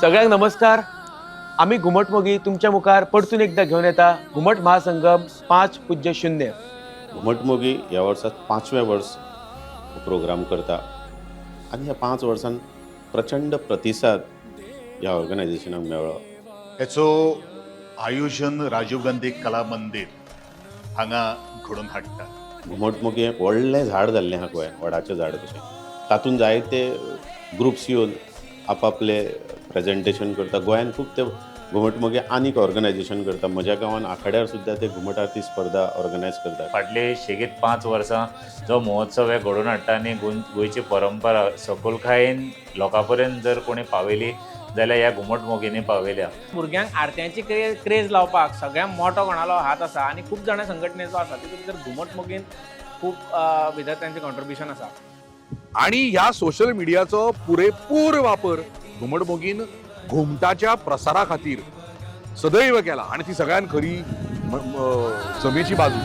सगळ्यांक नमस्कार. आम्ही घुमटमोगी तुमच्या मुखार परतून एकदा घेऊन येता घुमट महासंगम 5.0. घुमटमोगी ह्या वर्सात 5वें वर्स प्रोग्राम करता आनी ह्या 5 वर्सान प्रचंड प्रतिसाद ह्या ऑर्गनायझेशनाक मेळ्ळो. हेचो आयोजन राजीव गांधी कला मंदिर हांगा घडोवन हाडटा. घुमटमोगी हें व्हडलें झाड जाल्लें आहा गोंयांत, वडाचें झाड कशें. तातूंत जायते ग्रुप्स येवन आपापले प्रेजेंटेशन करता. गोंयांत खूब ते घुमटमोगी आनीक ऑर्गनायझेशन करता. म्हज्या गांवांत आखाड्यार सुद्दां ते घुमट आरती स्पर्धा ऑर्गनायज करतात. फाटले शेगीत 5 वर्सां जो महोत्सव हे घडोवन हाडटा आनी गोंयची परंपरा सकलकायेन लोकां पर्यंत जर कोणी पावयली जाल्यार ह्या घुमट मोगींनी पावयल्या. भुरग्यांक आरत्यांची क्रेज लावपाक सगळ्यात मोठो कोणालो हात आसा आनी खूब जाणां संघटनेचो आसा. तितूंत भितर घुमट मोगीन खूब भितर तांचें कॉन्ट्रिब्युशन आसा. आणि ह्या सोशल मीडियाचो पुरेपूर वापर घुमटमोगीन घुमटाच्या प्रसारा खातीर सदैव केला आणि ती सगळ्यात खरी जमेची बाजू.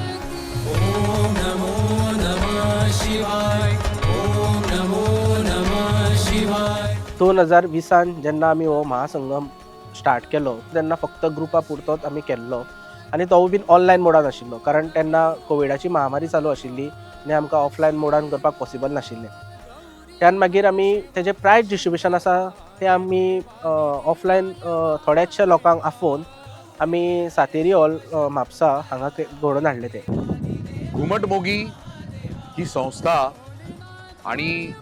2020 जेन्ना आमी हो महासंगम स्टार्ट केलो तेन्ना फक्त ग्रुपा पुरतोच आमी केल्लो आनी तो बीन ऑनलायन मोडान आशिल्लो, कारण तेन्ना कोविडाची महामारी चालू आशिल्ली आनी आमकां ऑफलायन मोडान करपाक पॉसिबल नाशिल्लें. त्यान मागीर आमी तेजें प्रायज डिस्ट्रिब्युशन आसा तें आमी ऑफलायन थोड्याशा लोकांक आफोवन आमी सातेरी हॉल म्हापसा हांगा घडोवन हाडले ते. घुमटमोगी ही संस्था आणि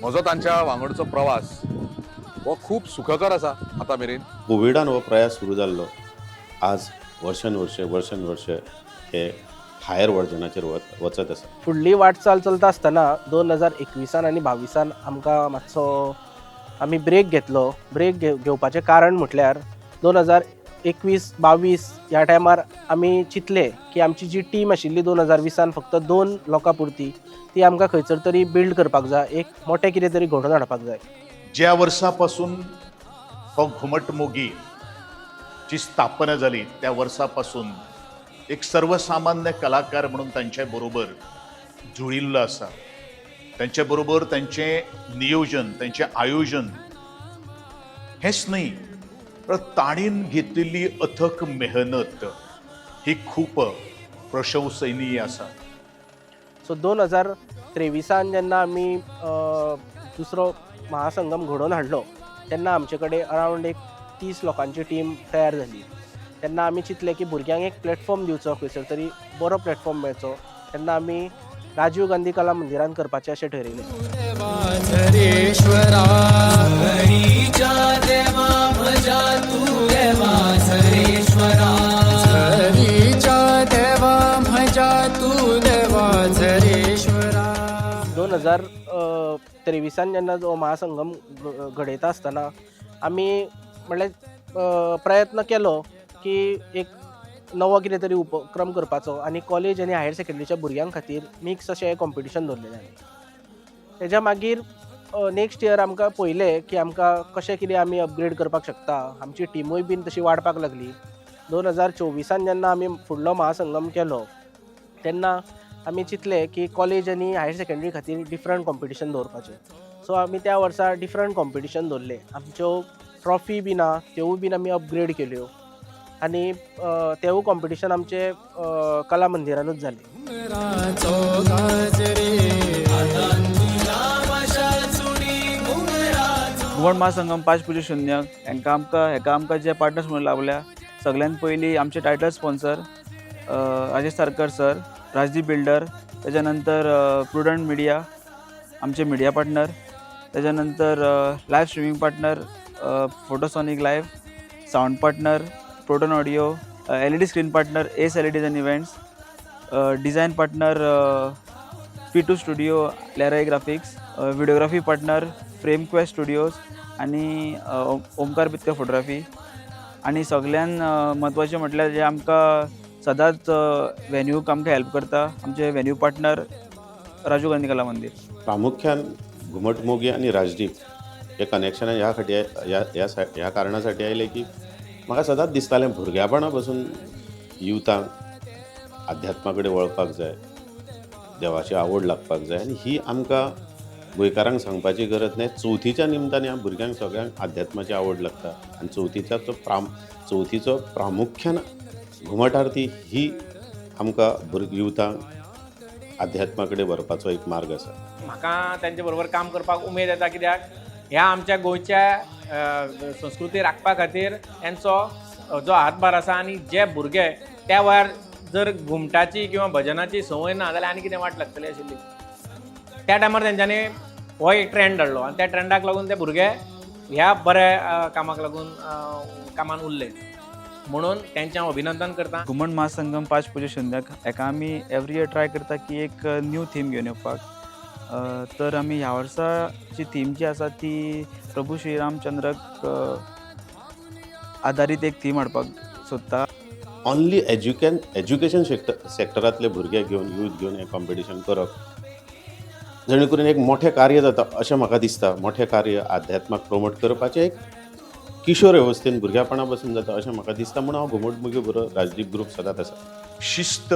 म्हजो तांच्या वांगडचो प्रवास हो खूब सुखकर आसा आतां मेरेन. कोविडान हो प्रयास सुरू जाल्लो. आज वर्षानुवर्षे हे हायर वर्जनाचेर वचत आसा. फुडली वाटचाल चलता आसतना 2021 आनी 22 आमकां मातसो आमी ब्रेक घेतलो. ब्रेक घेवपाचें कारण म्हटल्यार 2021-22 ह्या टायमार आमी चिंतले की आमची जी टीम आशिल्ली 2020 फक्त 2 लोकां पुरती ती आमकां खंयसर तरी बिल्ड करपाक जाय, एक मोठें कितें तरी घडोवन हाडपाक जाय. ज्या वर्सा पासून हो घुमटमोगी ची स्थापना जाली त्या वर्सा पासून एक सर्वसामान्य कलाकार म्हणून तांचे बरोबर जुळिल्लो आसा. तांचे बरोबर तांचें नियोजन, तांचें आयोजन हेच न्ही, पण ताणीन घेतिल्ली अथक मेहनत ही खूप प्रशंसनीय आसा. सो 2023 जेन्ना आमी दुसरो महासंगम घडोवन हाडलो तेन्ना आमचे कडेन अरावंड एक 30 लोकांची टीम तयार जाली. तेन्ना आमी चिंतलें की भुरग्यांक एक प्लॅटफॉर्म दिवचो, खंयसर तरी बरो प्लॅटफॉर्म मेळचो. तेन्ना आमी राजीव गांधी कला मंदिरान करपाचें अशें ठरयलें. दोन 2023 जेन्ना जो महासंगम घडयता आसतना आमी म्हणल्यार प्रयत्न केलो की एक नवो कितें तरी उपक्रम करपाचो आनी कॉलेज आनी हायर सेकंडरीच्या भुरग्यां खातीर मिक्स अशें कॉम्पिटिशन दवरलेलें. तेज्या मागीर नेक्स्ट इयर आमकां पयलें की आमकां कशें कितें आमी अपग्रेड करपाक शकता. आमची टिमूय बीन तशी वाडपाक लागली. 2024 जेन्ना आमी फुडलो महासंगम केलो तेन्ना आमी चिंतलें की कॉलेज आनी हायर सेकंडरी खातीर डिफरंट कॉम्पिटिशन दवरपाचें. सो आमी त्या वर्सा डिफरंट कॉम्पिटिशन दवरले. आमच्यो ट्रॉफी बीन आहा त्योवूय बीन आमी अपग्रेड केल्यो आनी तेवूय कॉम्पिटिशन आमचे कला मंदिरानूच जालें. घुमट महासंगम 5.0 हेका आमकां जे पार्टनर्स म्हणून लाभल्या. सगळ्यांत पयलीं आमचे title sponsor Rajesh Sarkar sir, Rajdeep builder, त्याच्यानंतर प्रुडंट मिडिया आमचे मिडिया पार्टनर, त्याच्यानंतर live streaming partner Photosonic live, sound partner proton audio, LED screen partner S LEDs and events, design partner P2 studio लॅराई graphics, videography partner frame quest studios आणि Omkar बितकर photography. आणि सगळ्यान महत्त्वाचें म्हटल्यार जे आमकां सदांच वेन्यूक आमकां हेल्प करता आमचे वेन्यू पार्टनर राजीव गांधी कला मंदिर. प्रामुख्यान घुमटमोगी आणि राजदीप हे कनेक्शन ह्या कारणासाठी आयले की म्हाका सदांच दिसतालें भुरग्यापणा पासून युथांक अध्यात्मा कडेन वळपाक जाय, देवाची आवड लागपाक जाय. आनी ही आमकां गोंयकारांक सांगपाची गरज नाही, चवथीच्या निमतान ह्या भुरग्यांक सगळ्यांक अध्यात्माची आवड लागता आनी चवथीचो प्रामुख्यान घुमट आरती ही आमकां युथांक अध्यात्मा कडेन व्हरपाचो एक मार्ग आसा. म्हाका त्यांचे बरोबर काम करपाक उमेद येता, कित्याक ह्या आमच्या गोंयच्या संस्कृती राखपा खातीर तांचो जो हातभार आसा. आनी जे भुरगे त्या वेळार जर घुमटाची किंवा भजनाची संवय ना जाल्यार आनी कितें वाट लागतली आशिल्ली. त्या टायमार तेंच्यांनी हो एक ट्रेंड हाडलो आनी त्या ट्रेंडाक लागून ते भुरगे ह्या बऱ्या कामाक लागून कामान उरले. म्हणून तेंचें हांव अभिनंदन करता. घुमट महासंगम 5 पुजे शुन्याक हेका आमी एवरी इयर ट्राय करता की एक न्यू थीम घेवन येवपाक. तर आमी ह्या वर्साची थीम जी आसा ती प्रभू श्रीरामचंद्राक आधारीत एक थीम हाडपाक सोदता. ओन्ली एज्युकेशन सेक्टरांतले भुरगे घेवन यूथ घेवन हें कॉम्पिटिशन करप जेणे करून एक मोठें कार्य जाता अशें म्हाका दिसता. मोठें कार्य अध्यात्माक प्रमोट करपाचें एक किशोर अवस्थेन भुरग्यापणा पासून जाता अशें म्हाका दिसता. म्हणून हांव घुमट मुगी बरोबर राजदीप ग्रुप सदांच आसा. शिस्त,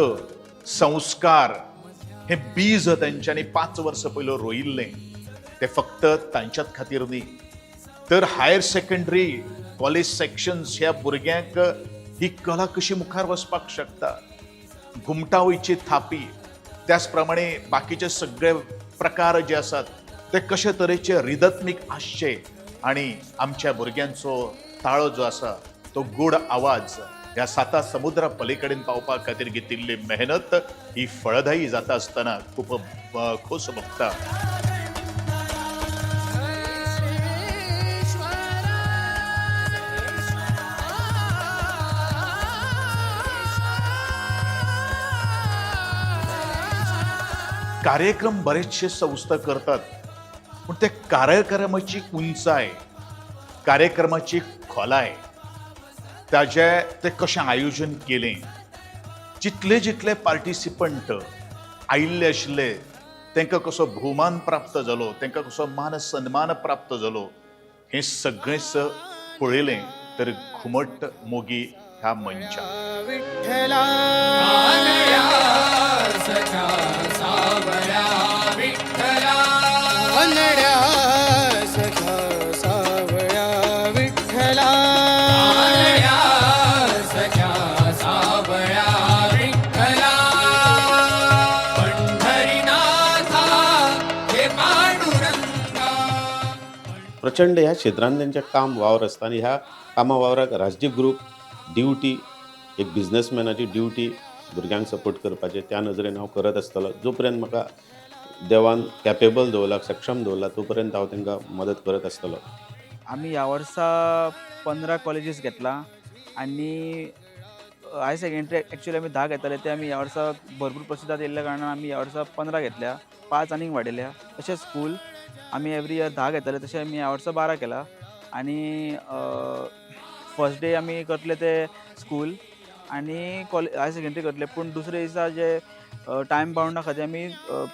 संस्कार हे बीज त्यांच्यानी 5 वर्स पयलो रोयिल्लें. ते फक्त तांच्याच खातीर न्ही, तर हायर सेकंडरी कॉलेज सेक्शन्स ह्या भुरग्यांक ही कला कशी मुखार वचपाक शकता, घुमटा वयची थापी, त्याच प्रमाणे बाकीचे सगळे प्रकार जे आसात ते कशे तरेचे रिदत्मीक आसचे आणि आमच्या भुरग्यांचो ताळो जो आसा तो गोड आवाज ह्या 7 समुद्रा पलीकडेन पावपा खातीर घेतिल्ली मेहनत ही फळदायी जाता आसतना खूप खोस भोगता. कार्यक्रम बरेचसे संस्था करतात, पण त्या कार्यक्रमाची उंचाय, कार्यक्रमाची खोलाय, ते कशें आयोजन केलें, जितले पार्टिसिपंट आयिल्ले आशिल्ले तांकां कसो भोवमान प्राप्त जालो, तांकां कसो मान सन्मान प्राप्त जालो, हें सगळेंच पळयलें तर घुमट मोगी ह्या मंचार. प्रचंड ह्या क्षेत्रांत तेंचें काम वावर आसता आनी ह्या कामा वावराक राजदीप ग्रुप ड्युटी एक बिझनेसमॅनाची ड्युटी भुरग्यांक सपोर्ट करपाचें त्या नजरेन हांव करत आसतलो. जो पर्यंत म्हाका देवान कॅपेबल दवरला, सक्षम दवरला, तो पर्यंत हांव तांकां मदत करत आसतलो. आमी ह्या वर्सा 15 कॉलेजीस घेतला आनी हायर सेकंडरी एक्चुअली आमी 10 घेताले ते आमी ह्या वर्सा भरपूर प्रसिद्धात येयल्ल्या कारणान आमी ह्या वर्सा 15 घेतल्या, 5 आनीक वाडयल्या. तशेंच स्कूल आमी एवरी इयर 10 घेताले तशें आमी ह्या वर्सा 12 केला. आनी फर्स्ट डे आमी करतले ते स्कूल आनी हायर सेकंडरी करतले, पूण दुसरे दिसा जे टायम बाउंडा खातीर आमी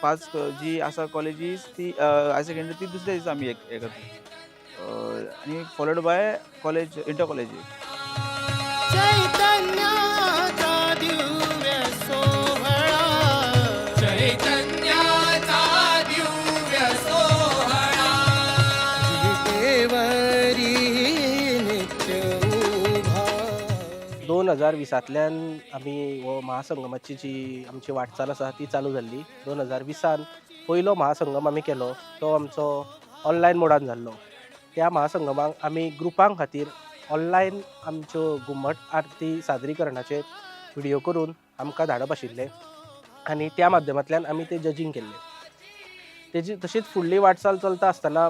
5 जी आसा कॉलेजीस ती हायर सेकंडरी ती दुसऱ्या दिसा आमी हे करतले आनी फॉलोड बाय कॉलेज इंटर कॉलेजी. दोन 2020तल्यान आमी हो महासंगमाची जी आमची वाटचाल आसा ती चालू जाल्ली. 2020 पयलो महासंगम आमी केलो, तो आमचो ऑनलायन मोडान जाल्लो. त्या महासंगमाक आमी ग्रुपां खातीर ऑनलायन आमच्यो घुमट आरती सादरीकरणाचे व्हिडिओ करून आमकां धाडप आशिल्ले आनी त्या माध्यमांतल्यान आमी ते जजींग केल्ले. तेजी तशीच फुडली वाटचाल चलता आसतना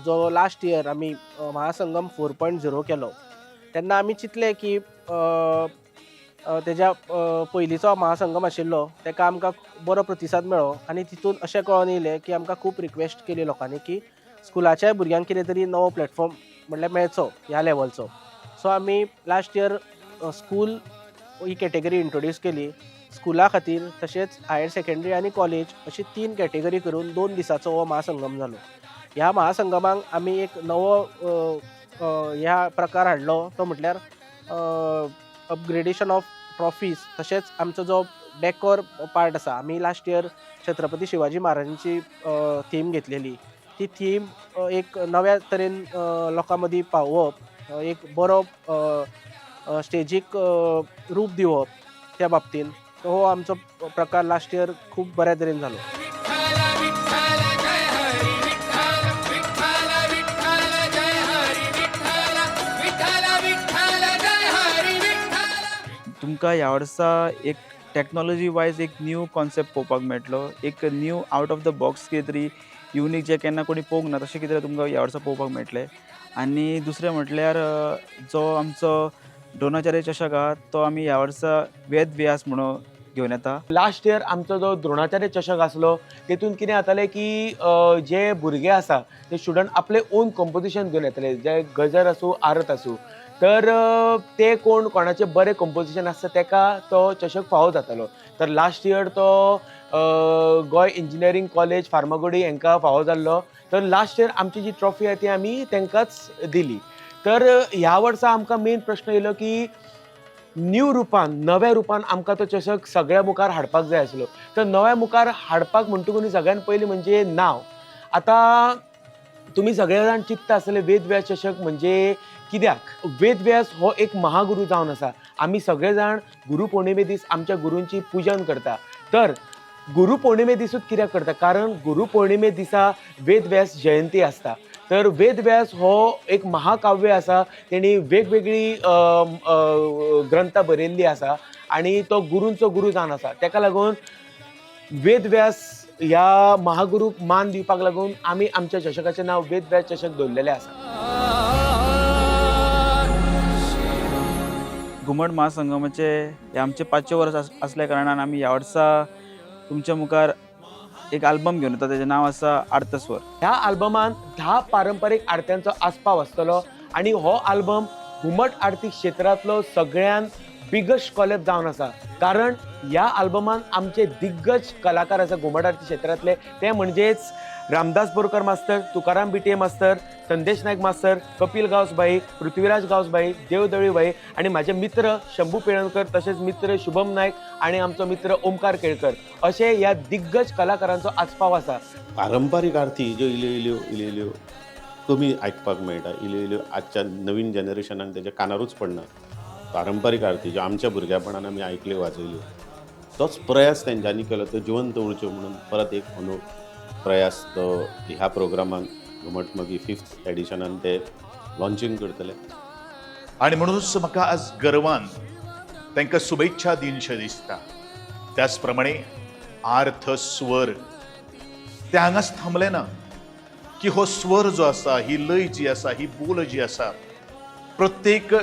जो लास्ट इयर आमी महासंगम 4.0 केलो तेन्ना आमी चिंतलें की तेज्या पयलींचो महासंगम आशिल्लो ताका आमकां बरो प्रतिसाद मेळ्ळो आनी तितून अशें कळोन येयलें की आमकां खूब रिक्वेस्ट केली लोकांनी की स्कुलाच्या भुरग्यांक कितें तरी नवो प्लॅटफॉर्म म्हणल्यार मेळचो ह्या लेवलचो. सो आमी लास्ट इयर स्कूल ही कॅटेगरी इंट्रोड्यूस केली. स्कुला खातीर तशेंच हायर सेकंडरी आनी कॉलेज अशी 3 कॅटेगरी करून 2 दिसाचो हो महासंगम जालो. ह्या महासंगमाक आमी एक नवो ह्या प्रकार हाडलो, तो म्हटल्यार अपग्रेडेशन ऑफ ट्रॉफीज. तशेंच आमचो जो डेकोर पार्ट आसा. आमी लास्ट इयर छत्रपती शिवाजी महाराजांची थीम घेतलेली. ती थीम एक नव्या तरेन लोकां मदीं पावोवप, एक बरो स्टेजीक रूप दिवप त्या बाबतीन हो आमचो प्रकार लास्ट इयर खूब बऱ्या तरेन जालो. तुमकां ह्या वर्सा एक टॅक्नॉलॉजी वायज एक न्यू कॉन्सेप्ट पळोवपाक मेळटलो. एक new out of the box कितें तरी युनीक जे केन्ना कोणी पळोवंक ना तशें कितें तुमकां ह्या वर्सा पळोवपाक मेळटलें. आनी दुसरें म्हटल्यार जो आमचो द्रोणाचार्य चषक आहा तो आमी ह्या वर्सा वेद व्यास म्हणून घेवन येता. लास्ट इयर आमचो जो द्रोणाचार्य चषक आसलो तेतून कितें जातालें की जे भुरगे आसा ते स्टुडंट आपले ओन कंपोजिशन घेवन येताले, जे गजर आसूं आरत आसूं. तर ते कोणाचे बरें कंपोजिशन आसता तेका तो चषक फावो जातालो. तर लास्ट इयर तो गोंय इंजिनियरींग कॉलेज फार्मागुडी हांकां फावो जाल्लो. तर लास्ट इयर आमची जी ट्रॉफी आहा ती आमी तांकांच दिली. तर ह्या वर्सा आमकां मेन प्रश्न येयलो की न्यू रुपान, नव्या रुपान आमकां तो चषक सगळ्या मुखार हाडपाक जाय आसलो. तर नव्या मुखार हाडपाक म्हणटकूच सगळ्यान पयलीं म्हणजे नांव. आतां तुमी सगळे जाण चिंतता आसतले वेद व्यास चषक म्हणजे कित्याक. वेद व्यास हो एक महागुरू जावन आसा. आमी सगळे जाण गुरू पौर्णिमे दीस आमच्या गुरूंची पूजन करता. तर गुरू पौर्णिमे दिसूच कित्याक करता, कारण गुरू पौर्णिमे दिसा वेद व्यास जयंती आसता. तर वेद व्यास हो एक महाकाव्य आसा. तेणी वेगवेगळी ग्रंथां बरयल्लीं आसा आनी तो गुरूंचो गुरू जावन आसा. तेका लागून वेद व्यास ह्या महागुरूक मान दिवपाक लागून आमी आमच्या चषकाचें नांव वेद व्यास चषक दवरलेलें आसा. घुमट महासंगमाचे हे आमचे 5चे वर्स असल्या कारणान आमी ह्या वर्सा तुमच्या मुखार एक आल्बम घेवन येता. तेजें नांव आसा आर्तस्वर. ह्या आल्बमांत 10 पारंपारीक आरत्यांचो आस्पाव आसतलो आनी हो आल्बम घुमट आरती क्षेत्रांतलो सगळ्यान बिगस्ट कॉलेब जावन आसा. कारण ह्या आल्बमांत आमचे दिग्गज कलाकार आसा घुमट आरती क्षेत्रांतले, ते म्हणजेच रामदास बोरकर मास्तर, तुकाराम बिटे मास्तर, संदेश नायक मास्तर, कपिल गावसबाई, पृथ्वीराज गावसबाई, देव दळीबाई आणि माझे मित्र शंभू पेळणकर, तसेच मित्र शुभम नायक आणि आमचो मित्र ओमकार केळकर, असे ह्या दिग्गज कलाकारांचो आस्पाव आसा. पारंपारीक आरती ज्यो इल्ल्यो कमी आयकपाक मेळटा, इल्ल्यो आजच्या नवीन जनरेशनाक तेच्या कानारूच पडना. पारंपारीक आरती ज्यो आमच्या भुरग्यापणान आमी आयकल्यो वाचयल्यो, तोच प्रयास तेंच्यांनी केलो तो जिवंत उरच्यो म्हणून परत एक प्रयास तो ह्या प्रोग्रामाक घुमट मगी 5th एडिशनान ते लॉन्चिंग करतले. आणि म्हणूनच म्हाका आज गर्वान तांकां शुभेच्छा दिनशें दिसता. त्याचप्रमाणे आर्थ स्वर ते हांगाच थांबले ना, की हो स्वर जो आसा, ही लय जी आसा, ही बोल जी आसा, प्रत्येक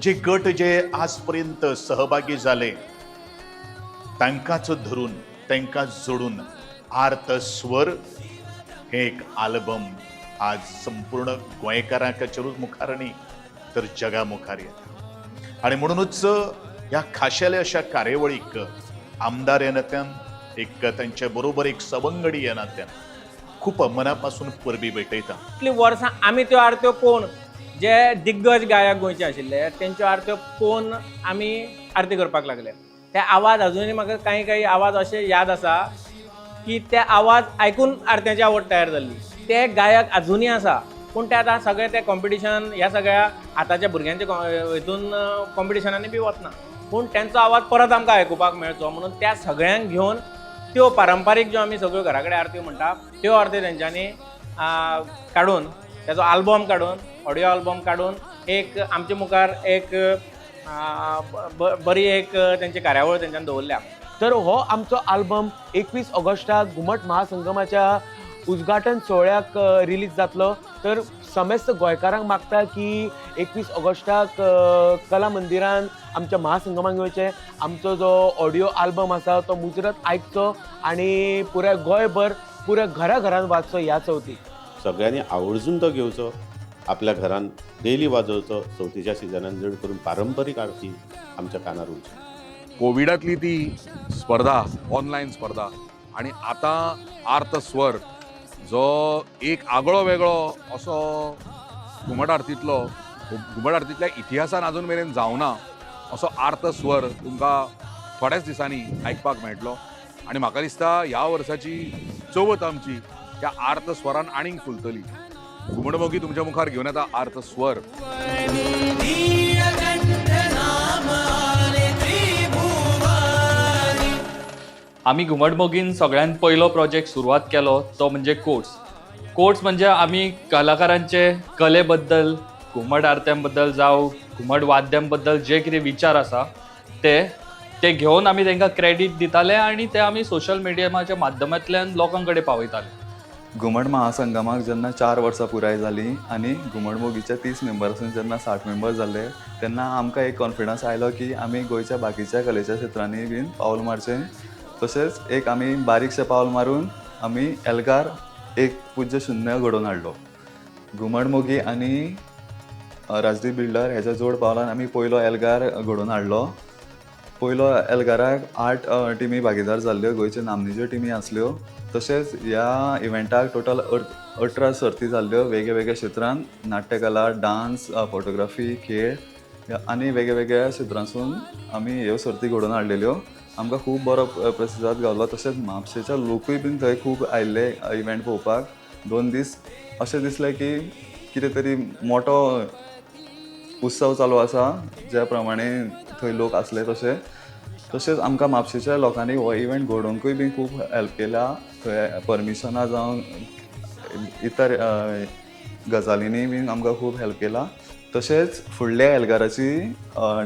जे गट जे आज पर्यंत सहभागी जाले तांकांच धरून, तांकां जोडून आर्त स्वर हे एक आल्बम आज संपूर्ण गोंयकारांच्याच मुखार न्ही तर जगा मुखार येता. आणि म्हणूनच ह्या खाशेल्या अशा कार्यावळीक आमदार ह्या नात्यान, एक तांचे बरोबर एक सवंगडी ह्या नात्यान खूप मनापासून परबी भेटयता. इतली वर्सां आमी त्यो आरत्यो पळोवन, जे दिग्गज गायक गोंयचे आशिल्ले तेंच्यो आरत्यो पळोवन आमी आरती करपाक लागले. ते आवाज अजुनूय म्हाका काही आवाज अशे याद आसा की ते आवाज आयकून आरत्याची आवड तयार जाल्ली. ते गायक अजुनूय आसा, पूण ते आतां सगळे ते कॉम्पिटिशन ह्या सगळ्या आतांच्या भुरग्यांच्या हितून कॉम्पिटिशनांनी बी वचना, पूण तेंचो आवाज परत आमकां आयकुपाक मेळचो म्हणून त्या सगळ्यांक घेवन त्यो पारंपारीक ज्यो आमी सगळ्यो घरा कडेन आरत्यो म्हणटा त्यो आरत्यो तेंच्यांनी काडून, तेचो आल्बम काडून, ऑडियो आल्बम काडून एक आमच्या मुखार एक बरी एक तेंची कार्यावळ तेंच्यांनी दवरल्या. तर हो आमचो आल्बम 21 ऑगस्टाक घुमट महासंगमाच्या उद्घाटन सोहळ्याक रिलीज जातलो. तर समेस्त गोंयकारांक मागता की 21 ऑगस्टाक कला मंदिरान आमच्या महासंगमाक येवचें. आमचो जो ऑडियो आल्बम आसा तो मुजरत आयकचो आनी पुऱ्या गोंयभर पुऱ्या घराघरांत वाजचो ह्या चवथीक. सगळ्यांनी आवर्जून तो घेवचो, आपल्या घरान डेली वाजोवचो. चवथीच्या सिजनान चड करून पारंपारीक आरती आमच्या कानार उरची. कोविडातली ती स्पर्धा, ऑनलाईन स्पर्धा, आणि आता आर्त स्वर जो एक आगळो वेगळो असो घुमट आरतीतल्या इतिहासान अजून मेरेन जावना असो आर्त स्वर तुमकां थोड्याच दिसांनी आयकपाक मेळटलो आनी म्हाका दिसता ह्या वर्साची चवथ आमची त्या आर्त स्वरान आनीक फुलतली. घुमटमोगी तुमच्या मुखार घेवन येता आर्त स्वर. आमी घुमटमोगीन सगळ्यात पयलो प्रोजेक्ट सुरवात केलो तो म्हणजे कोर्ट्स म्हणजे आमी कलाकारांचे कले बद्दल, घुमट आरत्यां बद्दल जावं घुमट वाद्यां बद्दल जे कितें विचार आसा ते घेवन आमी तांकां क्रेडीट दिताले आनी ते आमी सोशल मिडियाच्या माध्यमांतल्यान लोकां कडेन पावयताले. घुमट महासंगमाक जेन्ना 4 वर्सां पुराय जालीं आनी घुमटमोगीचे 30 मेंबर्सून जेन्ना 60 मेंबर जाल्ले तेन्ना आमकां एक कॉन्फिडन्स आयलो की आमी गोंयच्या बाकीच्या कलेच्या क्षेत्रांनी बीन पावल मारचें. तशेंच एक आमी बारीकशें पावल मारून आमी एल्गार एक पूज्य शून्य घडोवन हाडलो. घुमटमोगी आनी राजदीप बिल्डर हेच्या जोड पावलान आमी पयलो एल्गार घडोवन हाडलो. पयलो एल्गाराक 8 टिमी भागीदार जाल्ल्यो, गोंयच्यो नामनेच्यो टिमी आसल्यो. तशेंच ह्या इव्हेंटाक टोटल 18 सर्ती जाल्ल्यो वेगळ्या वेगळ्या क्षेत्रांत, नाट्यकला, डान्स, फोटोग्राफी, खेळ आनी वेगळ्या वेगळ्या क्षेत्रांसून आमी ह्यो सर्ती घडोवन हाडलेल्यो. आमकां खूब बरो प्रतिसाद गावलो. तशेंच म्हापशेच्या लोकूय बीन थंय खूब आयिल्ले इव्हेंट पळोवपाक. 2 दीस अशें दिसलें की कितें तरी मोठो उत्सव चालू आसा, ज्या प्रमाणे थंय लोक आसले तशे. तशेंच आमकां म्हापशेच्या लोकांनी हो इव्हेंट घडोवंकूय बीन खूब हेल्प केल्या. थंय परमिशनां जावं इतर गजालींनी बीन आमकां खूब हेल्प केला. तशेंच फुडल्या एल्गाराची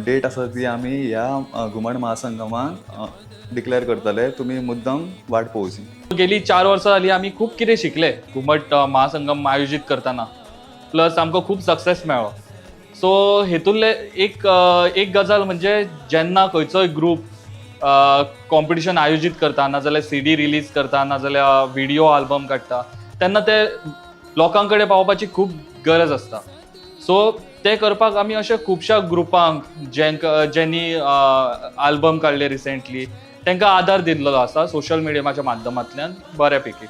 डेट आसा ती आमी ह्या घुमट महासंगमाक डिक्लेअर करतले. तुमी मुद्दम वाट पळोवची. गेली 4 वर्सां जालीं आमी खूब कितें शिकले घुमट महासंगम आयोजीत करतना. प्लस आमकां खूब सक्सेस मेळ्ळो. सो हेतूंतले एक गजाल म्हणजे जेन्ना खंयचोय ग्रूप कॉम्पिटिशन आयोजीत करता, नाजाल्यार CD रिलीज करता, नाजाल्यार व्हिडिओ आल्बम काडटा, तेन्ना ते लोकां कडेन पावपाची खूब गरज आसता. सो ते करपाक आमी अशा खुबश्या ग्रुपांक ज्यांनी आल्बम काडले रिसेंटली तांकां आदार दिल्लो आसा सोशल मिडियाच्या माध्यमांतल्यान बऱ्यापैकी.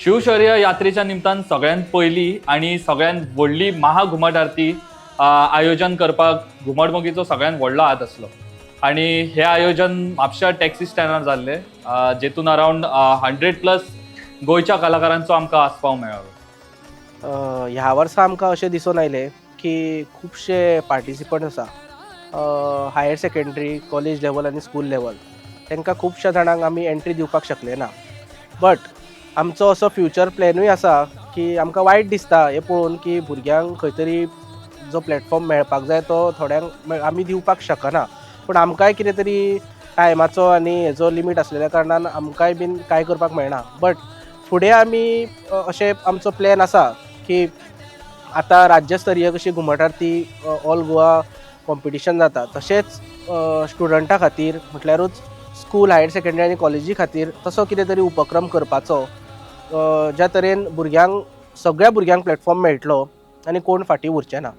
शिवशौर्य यात्रेच्या निमतान सगळ्यांत पयली आनी सगळ्यांत व्हडली महाघुमट आरती आयोजन करपाक घुमटमोगीचो सगळ्यांत व्हडलो हात आसलो. आनी हें आयोजन म्हापशा टॅक्सी स्टँडार जाल्लें, जेतून अरावंड 100+ गोंयच्या कलाकारांचो आमकां आस्पाव मेळ्ळो. ह्या वर्सा आमकां अशें दिसून आयलें की खुबशे पार्टिसिपंट आसा हायर सेकंडरी, कॉलेज लेवल आनी स्कूल लेवल. तांकां खुबश्या जाणांक आमी एंट्री दिवपाक शकले ना. बट आमचो असो फ्युचर प्लॅनूय आसा की आमकां वायट दिसता हें पळोवन की भुरग्यांक खंय तरी जो प्लॅटफॉर्म मेळपाक जाय तो थोड्यांक आमी दिवपाक शकना. पूण आमकांय कितें तरी टायमाचो आनी हेजो लिमीट आसलेल्या कारणान आमकांय बीन कांय करपाक मेळना. बट फुडें आमी अशें आमचो प्लॅन आसा की आतां राज्यस्तरीय कशी घुमट आरती ऑल गोवा कॉम्पिटिशन जाता, तशेंच स्टुडंटां खातीर म्हटल्यारूच स्कूल, हायर सेकंडरी आनी कॉलेजी खातीर तसो कितें तरी उपक्रम करपाचो, ज्या तरेन भुरग्यांक, सगळ्या भुरग्यांक प्लॅटफॉर्म मेळटलो आनी कोण फाटीं उरचे ना.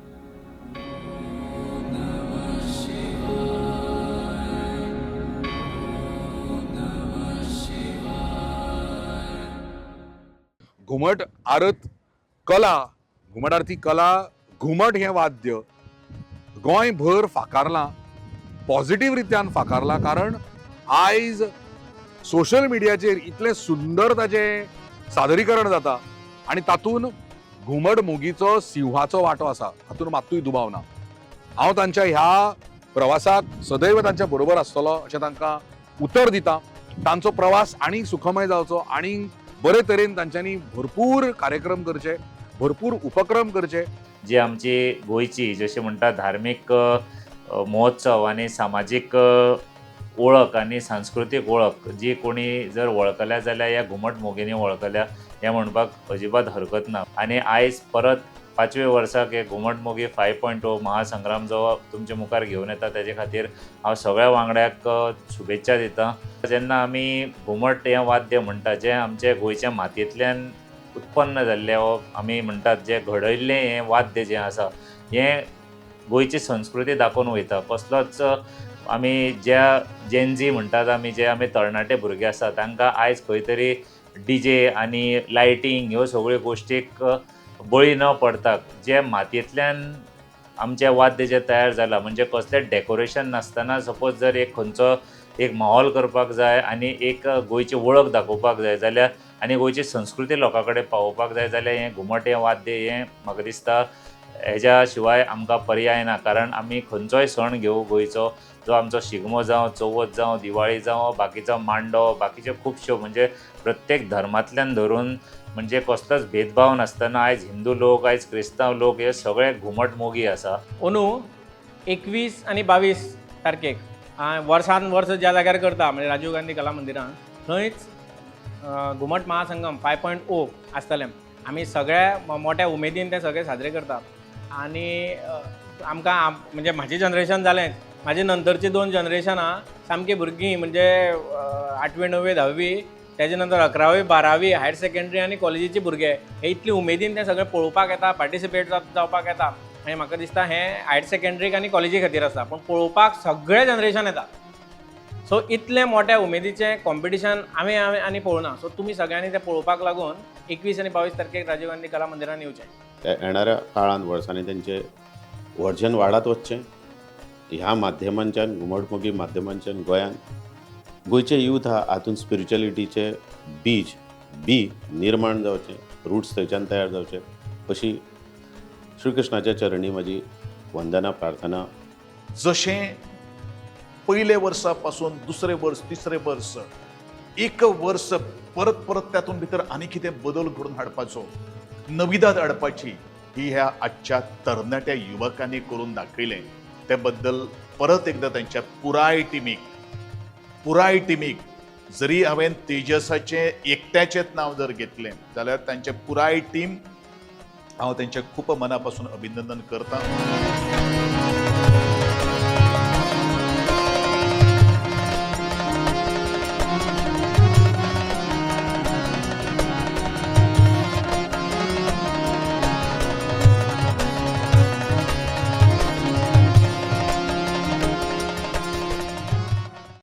घुमट आरत कला, घुमट आरती कला, घुमट हें वाद्य गोंयभर फाकारलां, पॉझिटिव्ह रित्यान फाकारलां. कारण आयज सोशल मिडियाचेर इतलें सुंदर ताचें सादरीकरण जाता आनी तातूंत घुमट मोगीचो सिंहाचो वांटो आसा, हातूंत मात्तूय दुबाव ना. हांव तांच्या ह्या प्रवासाक सदैव तांच्या बरोबर आसतलो अशें तांकां उतर दितां. तांचो प्रवास आनीक सुखमय जावचो, आनीक बरे तरेन तांच्यांनी भरपूर कार्यक्रम करचे, भरपूर उपक्रम करचे. जी आमची गोंयची जशें म्हणटा धार्मीक महोत्सव आनी सामाजीक ओळख आनी सांस्कृतीक ओळख जी कोणी जर वळखल्या जाल्यार ह्या घुमट मोगींनी वळखल्या हें म्हणपाक अजिबात हरकत ना. आनी आयज परत 5व्या वर्साक हे घुमट मोगी 5.0 महासंग्राम जो तुमचे मुखार घेवन येता तेजे खातीर हांव सगळ्या वांगड्याक शुभेच्छा दितां. जेन्ना आमी घुमट हें वाद्य म्हणटा जें आमचे गोंयच्या मातयेंतल्यान उत्पन्न जाल्लें, आमी म्हणटात जें घडयल्लें हें वाद्य जें आसा हें गोंयची संस्कृती दाखोवन वयता. कसलोच आमी ज्या जेनजी म्हणटात आमी, जे आमी तरणाटे भुरगे आसा तांकां आयज खंय तरी DJ आनी लायटींग ह्यो सगळ्यो गोश्टीक बळी न पडता. जे मातयेंतल्यान आमचें वाद्य जें तयार जालां, म्हणजे कसलें डेकोरेशन नासतना सपोज जर एक खंयचो एक माहोल करपाक जाय आनी एक गोंयची वळख दाखोवपाक जाय जाल्यार आनी गोंयची संस्कृती लोकां कडेन पावोवपाक जाय जाल्यार हें घुमट हें वाद्य हें म्हाका दिसता हेज्या शिवाय आमकां पर्याय ना. कारण आमी खंयचोय सण घेवं गोंयचो, जो आमचो शिगमो जावं, चवथ जावं, दिवाळी जावं, बाकीचो मांडो, बाकीचे खुबश्यो म्हणजे प्रत्येक धर्मांतल्यान धरून म्हणजे कसलोच भेदभाव नासतना आयज हिंदू लोक, आयज क्रिस्तांव लोक हे सगळे घुमट मोगी आसा. अंदू 21 आनी 22 तारखेक वर्सान वर्स ज्या जाग्यार करता म्हणजे राजीव गांधी कला मंदिरान, थंयच घुमट महासंगम 5.0 आसतलें. आमी सगळ्या मोठ्या उमेदीन ते सगळे साजरे करता. आनी आमकां म्हणजे म्हाजें जनरेशन जालें, म्हाजे नंतरची 2 जनरेशनां सामकी भुरगीं म्हणजे 8वी 9वी 10वी, तेजे नंतर 11वी 12वी हायर सेकंडरी आनी कॉलेजीचे भुरगे हे इतली उमेदीन ते सगळे पळोवपाक येता, पार्टिसिपेट जावपाक येता. आनी म्हाका दिसता हें हायर सेकंडरीक आनी कॉलेजी खातीर आसा, पूण पळोवपाक सगळे जनरेशन येता. सो इतले मोठ्या उमेदीचें कॉम्पिटिशन आमी आनी पळोवना. सो तुमी सगळ्यांनी ते पळोवपाक लागून 21 आनी 22 तारखेक राजीव गांधी कला मंदिरान येवचें. येणाऱ्या काळांत वर्सांनी तेंचें वर्जन वाडत वचचें. ह्या माध्यमांच्यान घुमटमोगी माध्यमांच्यान गोंयांत गोंयचे यूथ हातूंत स्पिरिच्युअलिटीचे बी निर्माण जावचें, रुट्स थंयच्यान तयार जावचे, अशी श्री कृष्णाच्या चरणी म्हजी वंदना प्रार्थना. जशें पयले वर्सा पासून दुसरे वर्स, तिसरे वर्स, एक वर्स परत परत तातूंत भितर आनी कितें बदल घडून हाडपाचो, नविदाद हाडपाची, ही ह्या आजच्या तरणाट्या युवकांनी करून दाखयलें. ते बद्दल परत एकदा तांच्या पुराय टिमीक जरी हांवें तेजसाचें एकट्याचेंच नांव जर घेतलें जाल्यार तांचे पुराय टीम हांव तांचें खूब मना पासून अभिनंदन करतां.